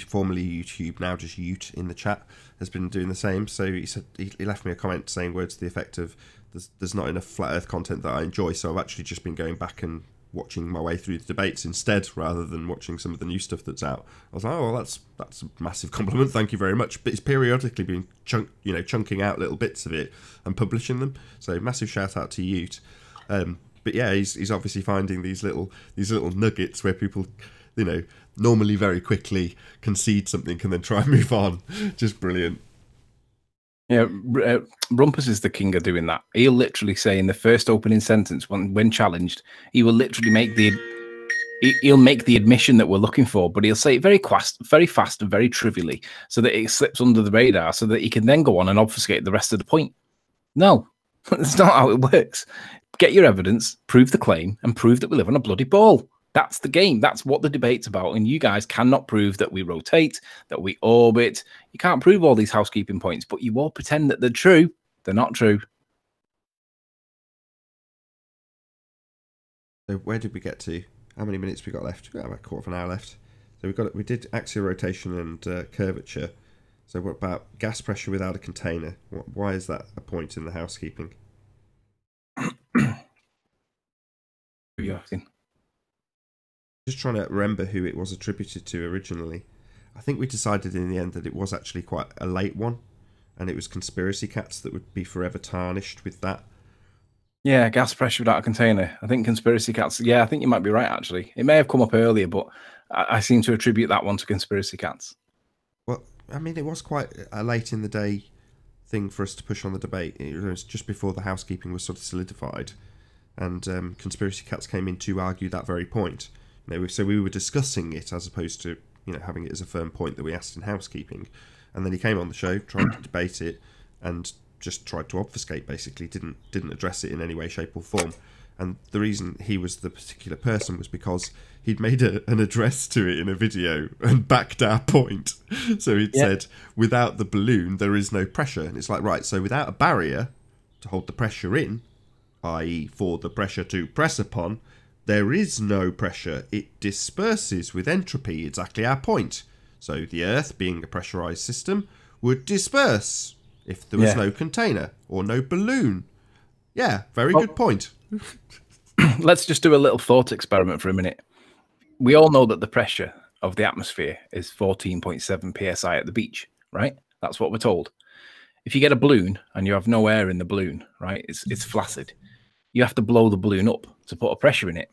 formerly YouTube, now just Ute in the chat, has been doing the same. So he said he left me a comment saying words to the effect of, there's not enough flat earth content that I enjoy, so I've actually just been going back and watching my way through the debates instead, rather than watching some of the new stuff that's out. I was like, oh, well, that's a massive compliment, thank you very much. But it's periodically been chunking out little bits of it and publishing them. So massive shout out to Ute. But yeah, he's obviously finding these little nuggets where people, you know, normally very quickly concede something and then try and move on. Just brilliant. Yeah, Rumpus is the king of doing that. He'll literally say in the first opening sentence, when challenged, he will literally make the admission that we're looking for, but he'll say it very fast and very trivially, so that it slips under the radar, so that he can then go on and obfuscate the rest of the point. No, that's not how it works. Get your evidence, prove the claim, and prove that we live on a bloody ball. That's the game. That's what the debate's about. And you guys cannot prove that we rotate, that we orbit. You can't prove all these housekeeping points, but you all pretend that they're true. They're not true. So where did we get to? How many minutes we got left? We got about a quarter of an hour left. So we did axial rotation and curvature. So what about gas pressure without a container? Why is that a point in the housekeeping? Who are you asking? Just trying to remember who it was attributed to originally. I think we decided in the end that it was actually quite a late one, and it was conspiracy cats that would be forever tarnished with that. Yeah, gas pressure without a container. I think conspiracy cats. Yeah, I think you might be right, actually. It may have come up earlier, but I seem to attribute that one to conspiracy cats. Well, I mean, it was quite a late in the day thing for us to push on the debate. It was just before the housekeeping was sort of solidified, and conspiracy cats came in to argue that very point. So we were discussing it as opposed to, you know, having it as a firm point that we asked in housekeeping. And then he came on the show, tried to debate it, and just tried to obfuscate, basically, didn't address it in any way, shape or form. And the reason he was the particular person was because he'd made an address to it in a video and backed our point. So he'd said, without the balloon, there is no pressure. And it's like, right, so without a barrier to hold the pressure in, i.e. for the pressure to press upon, there is no pressure. It disperses with entropy. Exactly our point. So the Earth, being a pressurized system, would disperse if there was no container or no balloon. Yeah, very good point. Let's just do a little thought experiment for a minute. We all know that the pressure of the atmosphere is 14.7 psi at the beach, right? That's what we're told. If you get a balloon and you have no air in the balloon, right, it's flaccid. You have to blow the balloon up to put a pressure in it.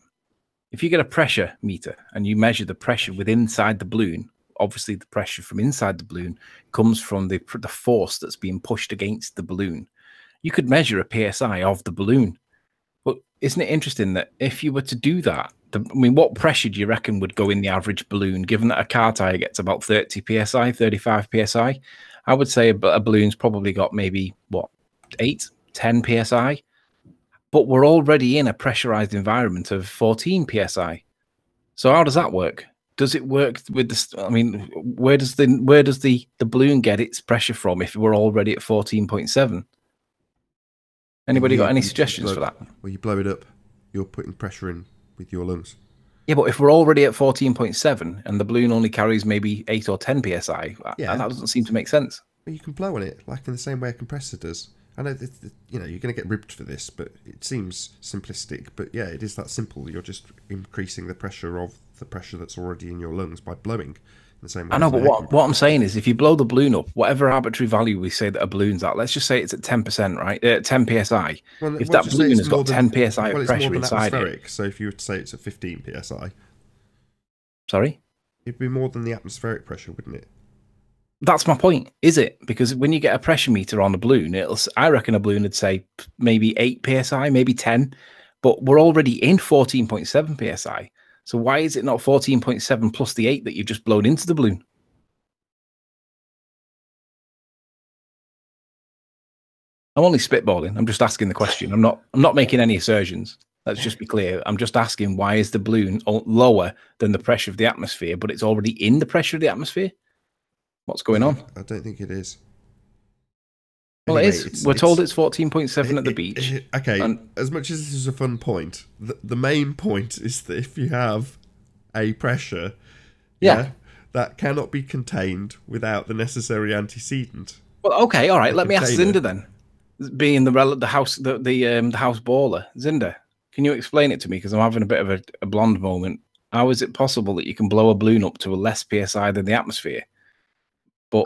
If you get a pressure meter and you measure the pressure within inside the balloon, obviously the pressure from inside the balloon comes from the force that's being pushed against the balloon. You could measure a PSI of the balloon. But isn't it interesting that if you were to do that I mean, what pressure do you reckon would go in the average balloon, given that a car tire gets about 30 psi, 35 psi? I would say a balloon's probably got maybe, what, 8, 10 psi? But we're already in a pressurized environment of 14 psi. So how does that work? Does it work with the? I mean, where does the balloon get its pressure from if we're already at 14.7? Anybody got any suggestions for that? Well, you blow it up. You're putting pressure in with your lungs. Yeah, but if we're already at 14.7 and the balloon only carries maybe 8 or 10 psi, that doesn't seem to make sense. Well, you can blow on it like in the same way a compressor does. I know that, you know, you're going to get ribbed for this, but it seems simplistic. But yeah, it is that simple. You're just increasing the pressure of the pressure that's already in your lungs by blowing. In the same way. I know, but what I'm saying is, if you blow the balloon up, whatever arbitrary value we say that a balloon's at, let's just say it's at 10%, right? 10 psi. Well, if that balloon has got 10 psi of pressure inside it, so if you were to say it's at 15 psi, sorry, it'd be more than the atmospheric pressure, wouldn't it? That's my point, is it? Because when you get a pressure meter on a balloon, I reckon a balloon would say maybe 8 psi, maybe 10, but we're already in 14.7 psi. So why is it not 14.7 plus the 8 that you've just blown into the balloon? I'm only spitballing. I'm just asking the question. I'm not making any assertions. Let's just be clear. I'm just asking, why is the balloon lower than the pressure of the atmosphere, but it's already in the pressure of the atmosphere? What's going on? I don't think it is. Well, anyway, it is. We're told it's 14.7 at the beach. Okay, as much as this is a fun point, the main point is that if you have a pressure that cannot be contained without the necessary antecedent. Well, okay, all right. Let me ask Zinda then. Being the house baller, Zinda, can you explain it to me? Because I'm having a bit of a blonde moment. How is it possible that you can blow a balloon up to a less psi than the atmosphere? But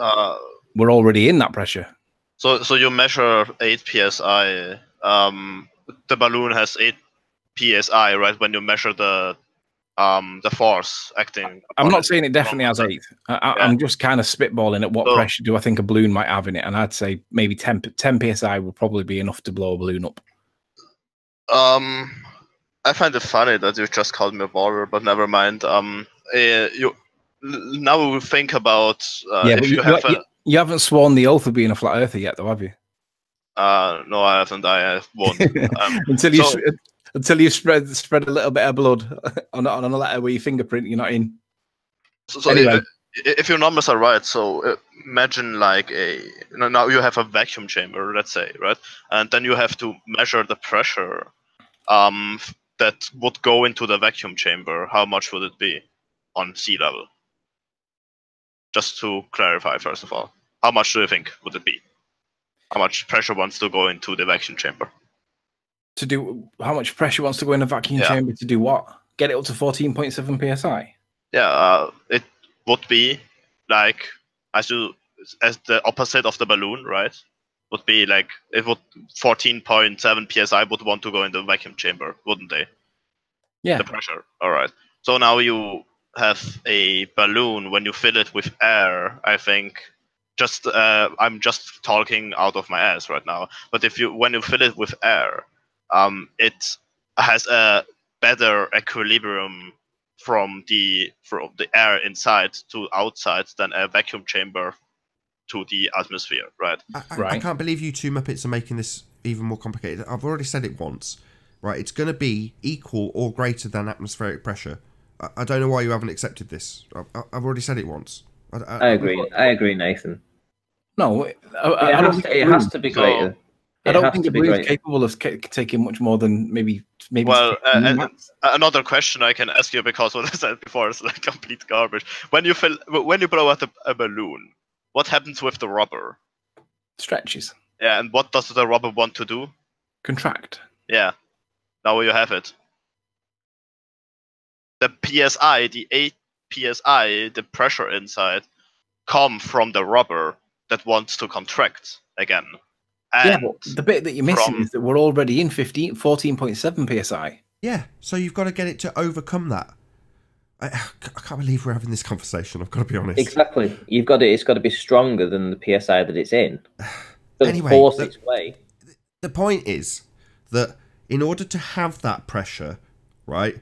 we're already in that pressure. So you measure 8 psi. The balloon has 8 psi, right? When you measure the force acting. I'm not saying it definitely has 8. I'm just kind of spitballing at what pressure do I think a balloon might have in it, and I'd say maybe 10 psi would probably be enough to blow a balloon up. I find it funny that you just called me a baller, but never mind. Now we think about you haven't sworn the oath of being a flat earther yet, though, have you? No, I haven't. I won't. Until you spread a little bit of blood on a letter where your fingerprint you're not in. So anyway, if your numbers are right, so imagine like now you have a vacuum chamber, let's say, right, and then you have to measure the pressure that would go into the vacuum chamber. How much would it be on sea level? Just to clarify, first of all, how much do you think would it be? How much pressure wants to go into the vacuum chamber? To do how much pressure wants to go in a vacuum chamber to do what? Get it up to 14.7 psi? Yeah, it would be like as the opposite of the balloon, right? Would be like it would 14.7 psi would want to go in the vacuum chamber, wouldn't they? Yeah. The pressure. All right. So now you have a balloon. When you fill it with air, I think I'm just talking out of my ass right now, but when you fill it with air, it has a better equilibrium from the air inside to outside than a vacuum chamber to the atmosphere, right? I can't believe you two Muppets are making this even more complicated. I've already said it once, right? It's going to be equal or greater than atmospheric pressure. I don't know why you haven't accepted this. I've already said it once. I agree. I agree, Nathan. No, it has to be greater. I don't think the balloon is capable of taking much more than maybe. Well, another question I can ask you, because what I said before is like complete garbage. When you blow out a balloon, what happens with the rubber? Stretches. Yeah, and what does the rubber want to do? Contract. Yeah. Now you have it. The psi, the 8 psi, the pressure inside, come from the rubber that wants to contract again. And but the bit that you're missing is that we're already in 14.7 psi. Yeah, so you've got to get it to overcome that. I can't believe we're having this conversation. I've got to be honest. Exactly. It's got to be stronger than the psi that it's in. Anyway, force its way. The point is that in order to have that pressure, right,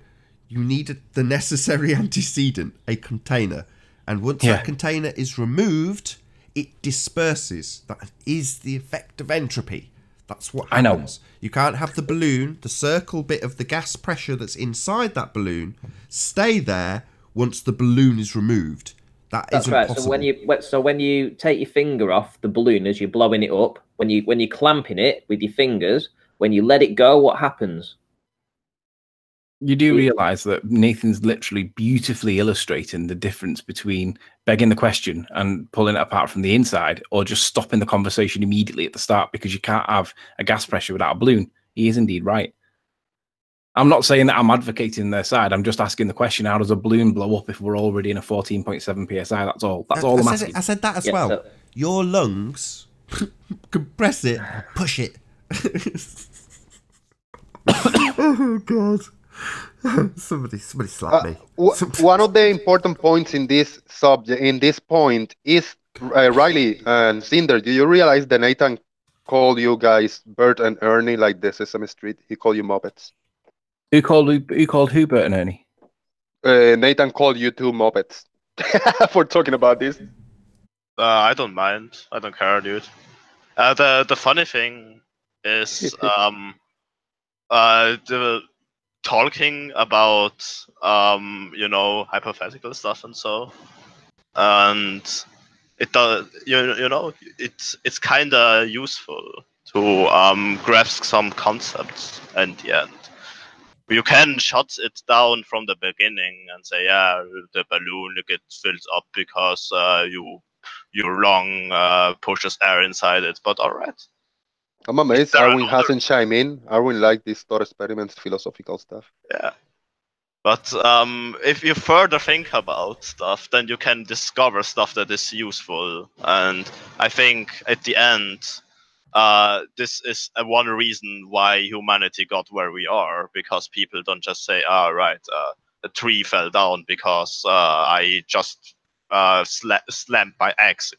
you need the necessary antecedent, a container. And once that container is removed, it disperses. That is the effect of entropy. That's what happens. You can't have the balloon, the circle bit of the gas pressure that's inside that balloon, stay there once the balloon is removed. That's right. Possible. So when you take your finger off the balloon as you're blowing it up, when you're clamping it with your fingers, when you let it go, what happens? You do realise that Nathan's literally beautifully illustrating the difference between begging the question and pulling it apart from the inside, or just stopping the conversation immediately at the start, because you can't have a gas pressure without a balloon. He is indeed right. I'm not saying that I'm advocating their side. I'm just asking the question: how does a balloon blow up if we're already in a 14.7 psi? That's all. That's all I'm asking. I said that as well. Your lungs compress it, push it. Oh God. Somebody slap me. One of the important points in this subject, in this point, is Riley and Cinder. Do you realize that Nathan called you guys Bert and Ernie, like the Sesame Street? He called you Muppets. Who called who Bert and Ernie? Nathan called you two Muppets for talking about this. I don't mind. I don't care, dude. The funny thing is, the talking about hypothetical stuff and so, and it does, it's kind of useful to grasp some concepts in the end. You can shut it down from the beginning and say, yeah, the balloon gets filled up because your lung pushes air inside it, but all right. I'm amazed Arwin hasn't chimed in. Arwin liked this thought experiments, philosophical stuff. Yeah. But if you further think about stuff, then you can discover stuff that is useful. And I think at the end, this is one reason why humanity got where we are, because people don't just say, right, a tree fell down because I just slammed my axe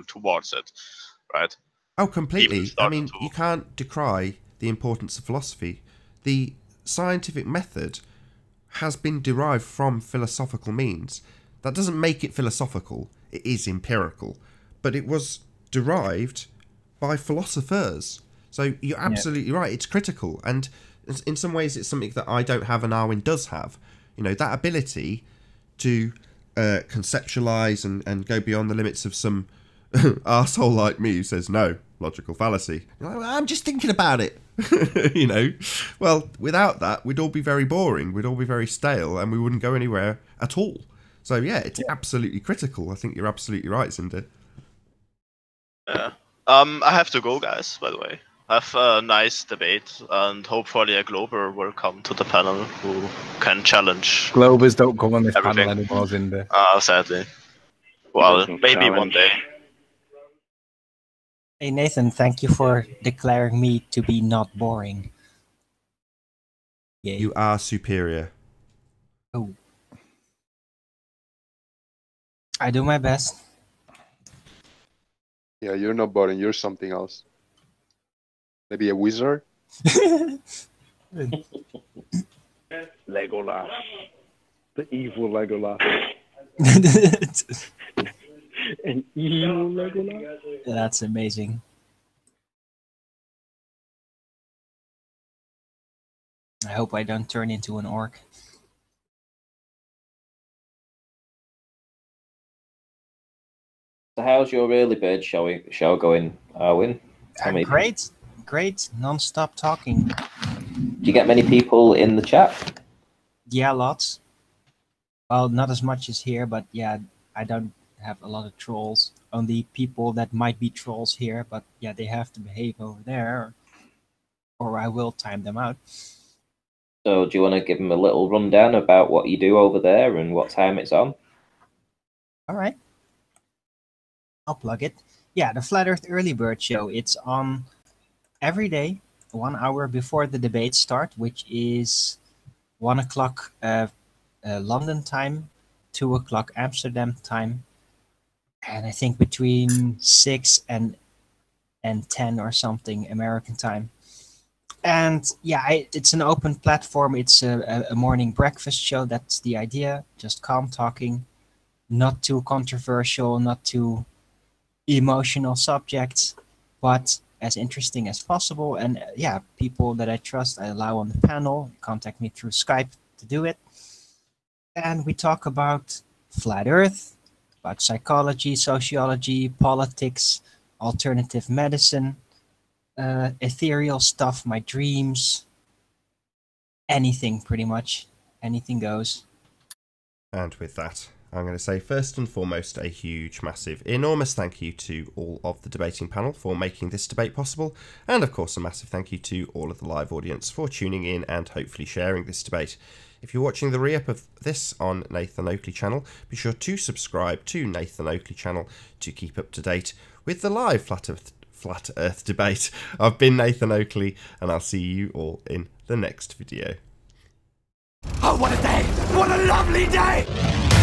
towards it, right? Oh, completely. I mean, you can't decry the importance of philosophy. The scientific method has been derived from philosophical means. That doesn't make it philosophical. It is empirical. But it was derived by philosophers. So you're absolutely right. It's critical. And in some ways, it's something that I don't have and Arwin does have. You know, that ability to conceptualize and go beyond the limits of some arsehole like me who says, no, logical fallacy. Like, well, I'm just thinking about it. You know, well, without that, we'd all be very boring. We'd all be very stale and we wouldn't go anywhere at all. So, yeah, it's absolutely critical. I think you're absolutely right, Cinder. Yeah. I have to go, guys, by the way. Have a nice debate, and hopefully a Glober will come to the panel who can challenge. Globers don't come on this panel anymore, Cinder. Sadly. Well, maybe one day. Hey Nathan, thank you for declaring me to be not boring. Yay. You are superior. Oh. I do my best. Yeah, you're not boring, you're something else. Maybe a wizard? Legolas. The evil Legolas. An evil Legolas? That's amazing. I hope I don't turn into an orc. So how's your early bird show going, Arwin? Great, non-stop talking. Do you get many people in the chat? Yeah, lots. Well, not as much as here, but yeah, I don't have a lot of trolls. Only people that might be trolls here, but yeah, they have to behave over there, or I will time them out. So do you want to give them a little rundown about what you do over there and what time it's on? All right. I'll plug it. Yeah, the Flat Earth Early Bird Show. It's on every day, 1 hour before the debates start, which is 1 o'clock London time, 2 o'clock Amsterdam time, and I think between 6 and 10 or something American time. And yeah, it's an open platform. It's a morning breakfast show. That's the idea. Just calm talking, not too controversial, not too emotional subjects, but as interesting as possible. And yeah, people that I trust, I allow on the panel. Contact me through Skype to do it. And we talk about flat Earth, about psychology, sociology, politics, alternative medicine, ethereal stuff, my dreams, anything pretty much. Anything goes. And with that, I'm going to say first and foremost a huge, massive, enormous thank you to all of the debating panel for making this debate possible, and of course a massive thank you to all of the live audience for tuning in and hopefully sharing this debate. If you're watching the re-up of this on Nathan Oakley channel, be sure to subscribe to Nathan Oakley channel to keep up to date with the live Flat Earth debate. I've been Nathan Oakley, and I'll see you all in the next video. Oh, what a day! What a lovely day!